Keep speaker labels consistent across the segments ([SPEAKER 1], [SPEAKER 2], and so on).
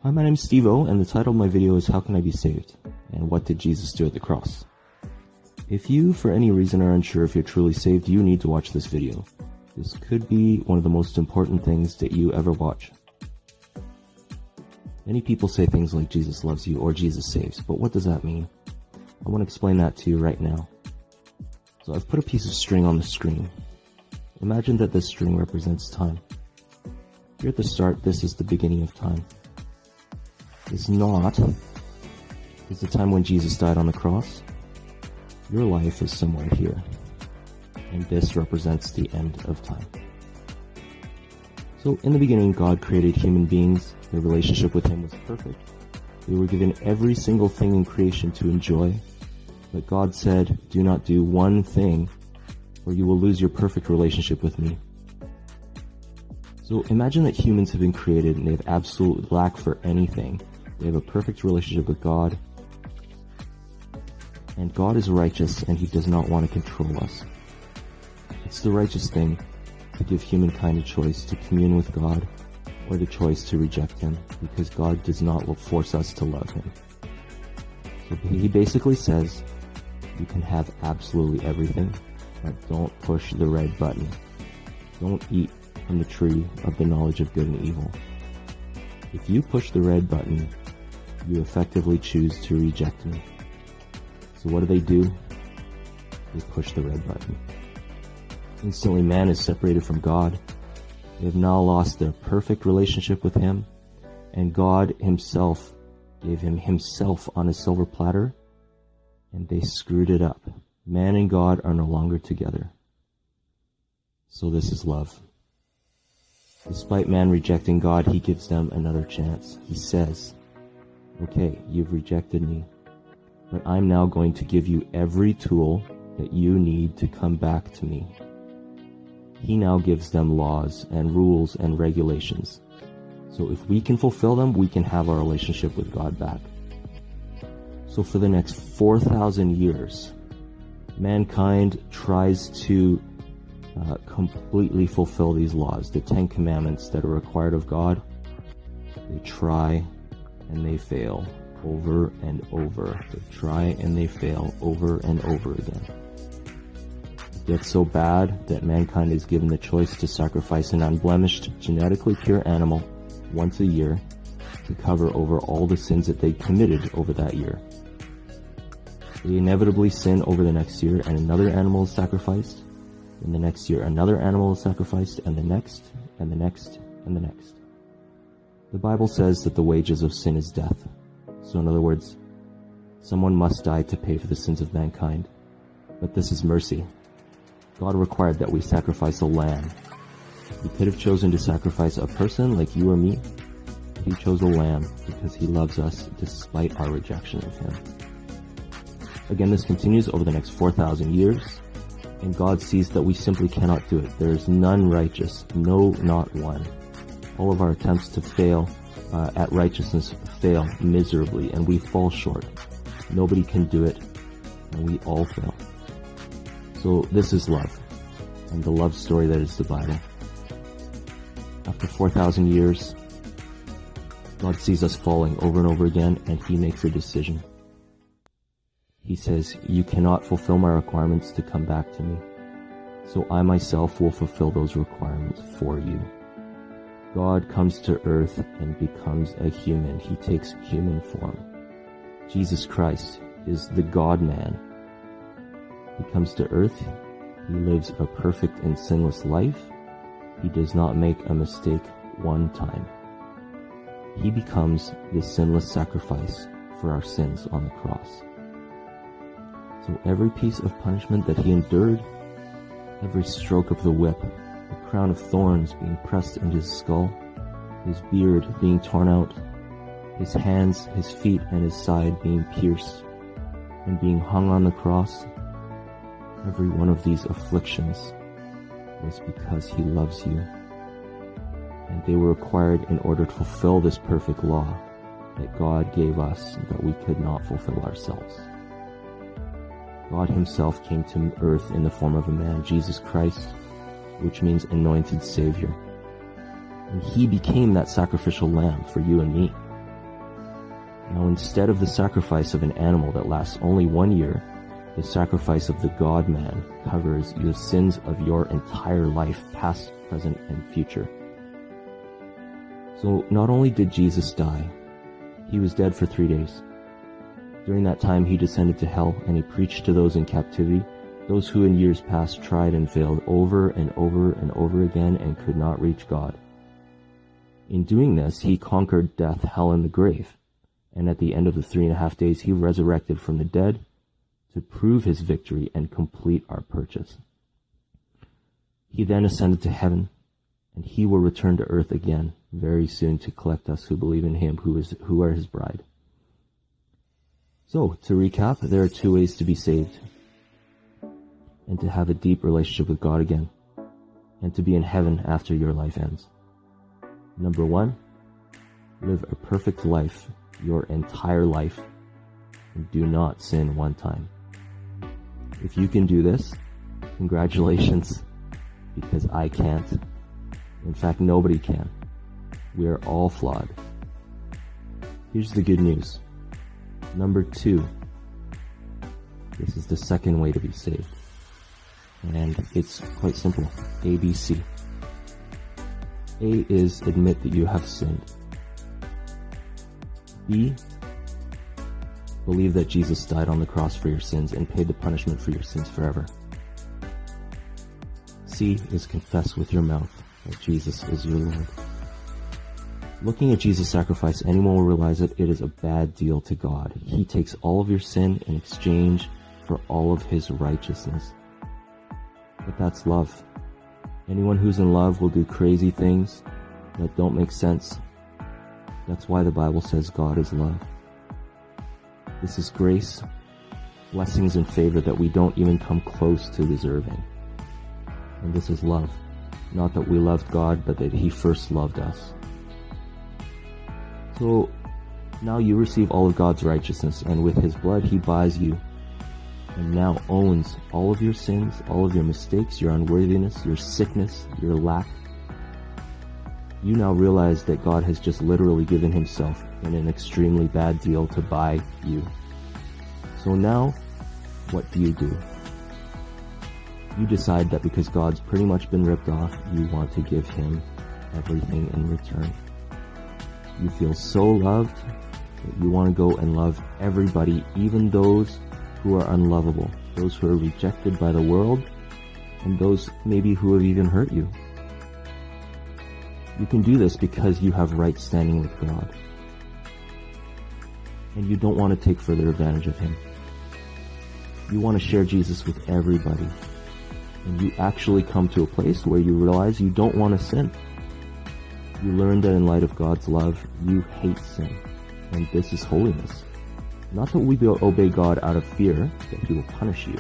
[SPEAKER 1] Hi, my name is Steve-O, and the title of my video is How Can I Be Saved? And What Did Jesus Do at the Cross? If you, for any reason, are unsure if you're truly saved, you need to watch this video. This could be one of the most important things that you ever watch. Many people say things like Jesus loves you or Jesus saves, but what does that mean? I want to explain that to you right now. So I've put a piece of string on the screen. Imagine that this string represents time. Here at the start, this is the beginning of time. This knot is the time when Jesus died on the cross. Your life is somewhere here, and this represents the end of time. So in the beginning, God created human beings. Their relationship with Him was perfect. They were given every single thing in creation to enjoy, but God said, do not do one thing, or you will lose your perfect relationship with me. So imagine that humans have been created and they have absolute lack for anything. They have a perfect relationship with God, and God is righteous and He does not want to control us. It's the righteous thing to give humankind a choice to commune with God or the choice to reject Him, because God does not force us to love Him. So He basically says, you can have absolutely everything, but don't push the red button. Don't eat from the tree of the knowledge of good and evil. If you push the red button, you effectively choose to reject me. So what do? They push the red button. Instantly, man is separated from God. They have now lost their perfect relationship with Him, and God Himself gave Him Himself on a silver platter, and they screwed it up. Man and God are no longer together. So this is love. Despite man rejecting God, He gives them another chance. He says, okay, you've rejected me, but I'm now going to give you every tool that you need to come back to me. He now gives them laws and rules and regulations. So if we can fulfill them, we can have our relationship with God back. So for the next 4,000 years, mankind tries to completely fulfill these laws, the 10 commandments that are required of God. They try and they fail over and over. They try and they fail over and over again. It gets so bad that mankind is given the choice to sacrifice an unblemished, genetically pure animal once a year to cover over all the sins that they committed over that year. They inevitably sin over the next year, and another animal is sacrificed. In the next year, another animal is sacrificed, and the next, and the next, and the next. The Bible says that the wages of sin is death. So in other words, someone must die to pay for the sins of mankind. But this is mercy. God required that we sacrifice a lamb. He could have chosen to sacrifice a person like you or me. He chose a lamb because He loves us despite our rejection of Him. Again, this continues over the next 4,000 years. And God sees that we simply cannot do it. There is none righteous, no, not one. All of our attempts to fail at righteousness fail miserably, and we fall short. Nobody can do it, and we all fail. So this is love, and the love story that is the Bible. After 4,000 years, God sees us falling over and over again, and He makes a decision. He says, you cannot fulfill my requirements to come back to me, so I myself will fulfill those requirements for you. God comes to earth and becomes a human. He takes human form. Jesus Christ is the God-man. He comes to earth. He lives a perfect and sinless life. He does not make a mistake one time. He becomes the sinless sacrifice for our sins on the cross. So every piece of punishment that He endured, every stroke of the whip, the crown of thorns being pressed into His skull, His beard being torn out, His hands, His feet, and His side being pierced, and being hung on the cross, every one of these afflictions was because He loves you. And they were required in order to fulfill this perfect law that God gave us that we could not fulfill ourselves. God Himself came to earth in the form of a man, Jesus Christ, which means anointed Savior. And He became that sacrificial lamb for you and me. Now, instead of the sacrifice of an animal that lasts only 1 year, the sacrifice of the God-man covers the sins of your entire life, past, present, and future. So not only did Jesus die, he was dead for 3 days. During that time, he descended to hell, and he preached to those in captivity, those who in years past tried and failed over and over and over again and could not reach God. In doing this, he conquered death, hell, and the grave. And at the end of the 3.5 days, he resurrected from the dead to prove his victory and complete our purchase. He then ascended to heaven, and he will return to earth again very soon to collect us who believe in him, who are his bride. So, to recap, there are 2 ways to be saved, and to have a deep relationship with God again, and to be in heaven after your life ends. Number 1, live a perfect life your entire life, and do not sin one time. If you can do this, congratulations, because I can't. In fact, nobody can. We are all flawed. Here's the good news. Number 2, this is the second way to be saved. And it's quite simple. ABC. A is admit that you have sinned. B, believe that Jesus died on the cross for your sins and paid the punishment for your sins forever. C is confess with your mouth that Jesus is your Lord. Looking at Jesus' sacrifice, anyone will realize that it is a bad deal to God. He takes all of your sin in exchange for all of his righteousness. But that's love. Anyone who's in love will do crazy things that don't make sense. That's why the Bible says God is love. This is grace, blessings and favor that we don't even come close to deserving. And this is love. Not that we loved God, but that he first loved us. So now you receive all of God's righteousness, and with his blood he buys you and now owns all of your sins, all of your mistakes, your unworthiness, your sickness, your lack. You now realize that God has just literally given himself in an extremely bad deal to buy you. So now, what do? You decide that because God's pretty much been ripped off, you want to give him everything in return. You feel so loved that you want to go and love everybody, even those who are unlovable, those who are rejected by the world, and those maybe who have even hurt you. You can do this because you have right standing with God, and you don't want to take further advantage of him. You want to share Jesus with everybody, and you actually come to a place where you realize you don't want to sin. You learn that in light of God's love, you hate sin, and this is holiness. Not that we obey God out of fear that he will punish you,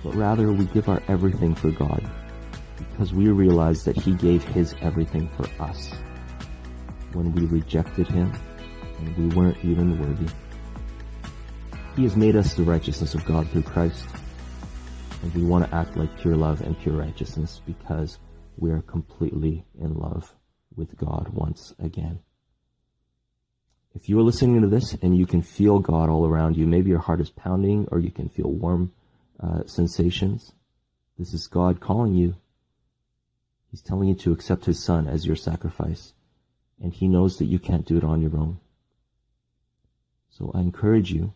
[SPEAKER 1] but rather we give our everything for God, because we realize that he gave his everything for us when we rejected him and we weren't even worthy. He has made us the righteousness of God through Christ, and we want to act like pure love and pure righteousness because we are completely in love with God once again. If you are listening to this and you can feel God all around you, maybe your heart is pounding or you can feel warm sensations, this is God calling you. He's telling you to accept his son as your sacrifice, and he knows that you can't do it on your own. So I encourage you,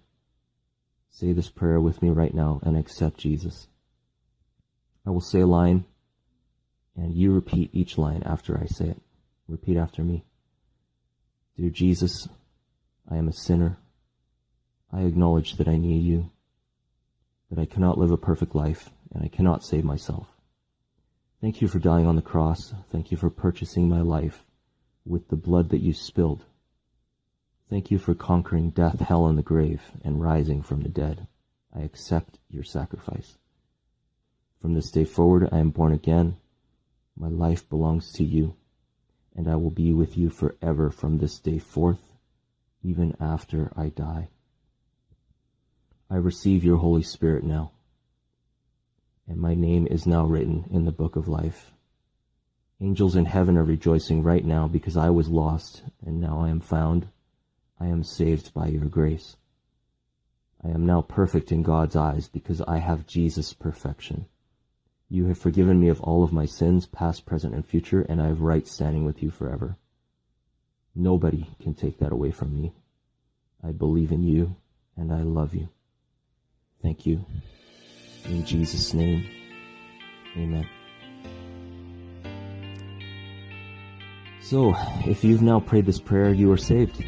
[SPEAKER 1] say this prayer with me right now and accept Jesus. I will say a line, and you repeat each line after I say it. Repeat after me. Dear Jesus, I am a sinner. I acknowledge that I need you, that I cannot live a perfect life, and I cannot save myself. Thank you for dying on the cross. Thank you for purchasing my life with the blood that you spilled. Thank you for conquering death, hell, and the grave, and rising from the dead. I accept your sacrifice. From this day forward, I am born again. My life belongs to you, and I will be with you forever from this day forth, even after I die. I receive your Holy Spirit now, and my name is now written in the book of life. Angels in heaven are rejoicing right now because I was lost, and now I am found. I am saved by your grace. I am now perfect in God's eyes because I have Jesus' perfection. You have forgiven me of all of my sins, past, present, and future, and I have right standing with you forever. Nobody can take that away from me. I believe in you, and I love you. Thank you. In Jesus' name, amen. So, if you've now prayed this prayer, you are saved.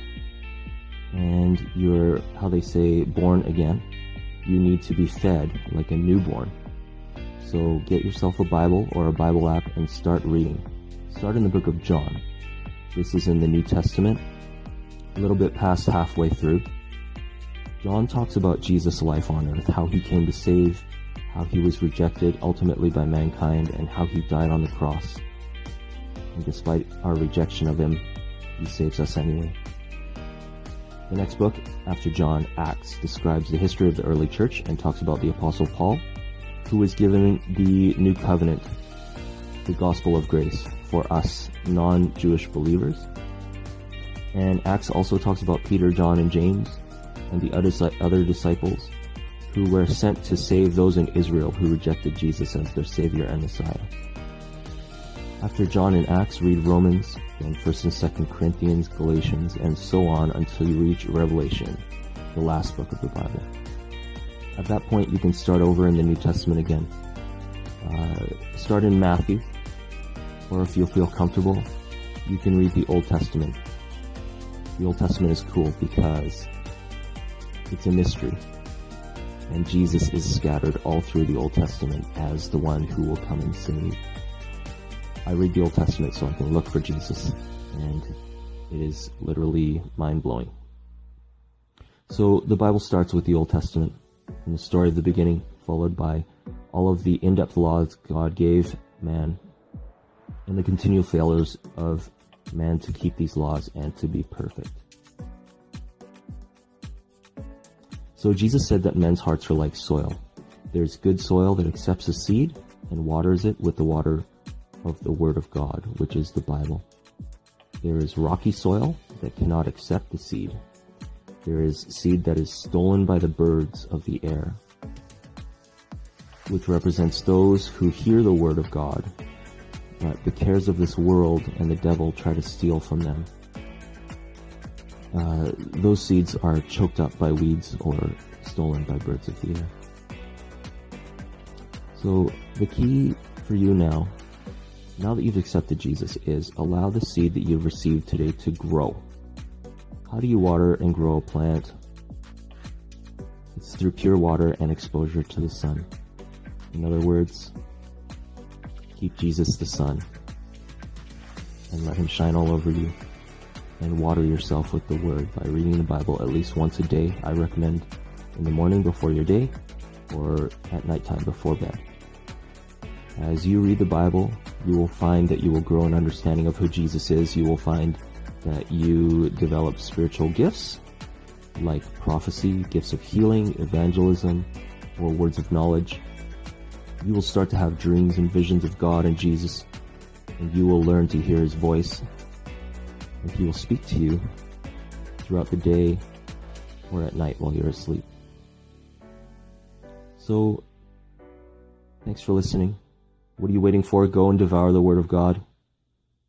[SPEAKER 1] And you're, how they say, born again. You need to be fed like a newborn. So get yourself a Bible or a Bible app and start reading. Start in the book of John. This is in the New Testament, a little bit past halfway through. John talks about Jesus' life on earth, how he came to save, how he was rejected ultimately by mankind, and how he died on the cross. And despite our rejection of him, he saves us anyway. The next book, after John, Acts, describes the history of the early church and talks about the Apostle Paul, who was given the new covenant, the gospel of grace, for us non-Jewish believers. And Acts also talks about Peter, John, and James, and the other disciples who were sent to save those in Israel who rejected Jesus as their Savior and Messiah. After John and Acts, read Romans, then 1st and 2nd Corinthians, Galatians, and so on until you reach Revelation, the last book of the Bible. At that point, you can start over in the New Testament again. Start in Matthew, or if you'll feel comfortable, you can read the Old Testament. The Old Testament is cool because it's a mystery, and Jesus is scattered all through the Old Testament as the one who will come and save. I read the Old Testament so I can look for Jesus, and it is literally mind-blowing. So the Bible starts with the Old Testament, and the story of the beginning, followed by all of the in-depth laws God gave man, and the continual failures of man to keep these laws and to be perfect. So Jesus said that men's hearts are like soil. There's good soil that accepts a seed and waters it with the water of the Word of God, which is the Bible. There is rocky soil that cannot accept the seed. There is seed that is stolen by the birds of the air, which represents those who hear the Word of God, but the cares of this world and the devil try to steal from them. Those seeds are choked up by weeds or stolen by birds of the air. So the key for you now that you've accepted Jesus, is allow the seed that you've received today to grow. How do you water and grow a plant? It's through pure water and exposure to the sun. In other words, keep Jesus the sun and let him shine all over you, and water yourself with the Word by reading the Bible at least once a day. I recommend in the morning before your day or at nighttime before bed. As you read the Bible, you will find that you will grow an understanding of who Jesus is. You will find that you develop spiritual gifts like prophecy, gifts of healing, evangelism, or words of knowledge. You will start to have dreams and visions of God and Jesus, and you will learn to hear his voice, and he will speak to you throughout the day or at night while you're asleep. So, thanks for listening. What are you waiting for? Go and devour the Word of God.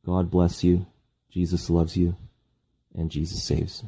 [SPEAKER 1] God bless you. Jesus loves you. And Jesus saves.